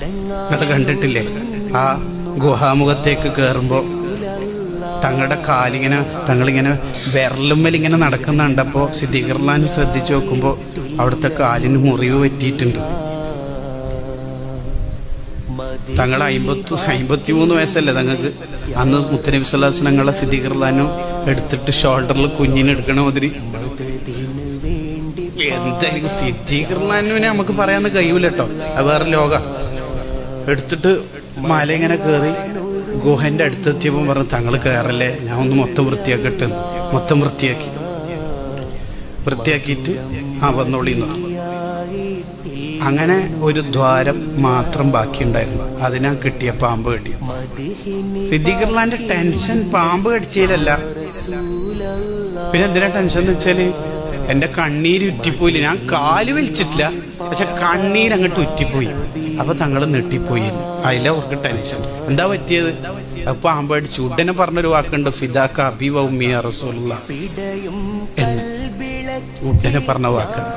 നിങ്ങൾ കണ്ടിട്ടില്ലേ ആ ഗുഹാമുഖത്തേക്ക് കയറുമ്പോ തങ്ങളുടെ കാലിങ്ങനെ തങ്ങളിങ്ങനെ വിരലുമ്മലിങ്ങനെ നടക്കുന്ന കണ്ടപ്പോ സിദ്ദീഖുർ ശ്രദ്ധിച്ചു നോക്കുമ്പോ അവിടുത്തെ മുറിവ് പറ്റിയിട്ടുണ്ട്. തങ്ങൾ 53 വയസ്സല്ലേ തങ്ങൾക്ക്. അന്ന് മുത്തനബി സ്വല്ലല്ലാഹു അലൈഹി വസല്ലം ഞങ്ങളെ സിദ്ദീഖുർ എടുത്തിട്ട് ഷോൾഡറിൽ കുഞ്ഞിനെടുക്കണ മാതിരി എന്തായിരിക്കും സിദ്ദീഖുർ നമുക്ക് പറയാന്ന് കഴിയൂല കേട്ടോ. അത് വേറെ ലോക. എടുത്തിട്ട് മല ഇങ്ങനെ കയറി ഗുഹന്റെ അടുത്തെത്തിയപ്പോൾ പറഞ്ഞു തങ്ങൾ കയറല്ലേ, ഞാൻ ഒന്ന് മൊത്തം വൃത്തിയാക്കട്ടെ. മൊത്തം വൃത്തിയാക്കിയിട്ട് വന്നോളിന്ന്. അങ്ങനെ ഒരു ദ്വാരം മാത്രം ബാക്കിയുണ്ടായിരുന്നു. അതിനാ കിട്ടിയ പാമ്പ് കടി. സിദ്ദീഖുർ ടെൻഷൻ പാമ്പ് കടിച്ചതിലല്ല. പിന്നെ എന്തിനാ ടെൻഷൻ എന്ന് വെച്ചാല് എന്റെ കണ്ണീര് ഉറ്റിപ്പോയില്ല. ഞാൻ കാല് വലിച്ചിട്ടില്ല, പക്ഷെ കണ്ണീരങ്ങോട്ട് ഉറ്റിപ്പോയി. അപ്പൊ തങ്ങൾ നെട്ടിപ്പോയി. അതില അവർക്ക് ടെൻഷൻ. എന്താ പറ്റിയത്? അപ്പൊ പാമ്പ് അടിച്ചു. ഉടനെ പറഞ്ഞൊരു വാക്കുണ്ട്, ഫിദാക അബി വ ഉമ്മി യാ റസൂലുള്ളാഹ് എന്ന് ഉടനെ പറഞ്ഞ വാക്കാണ്.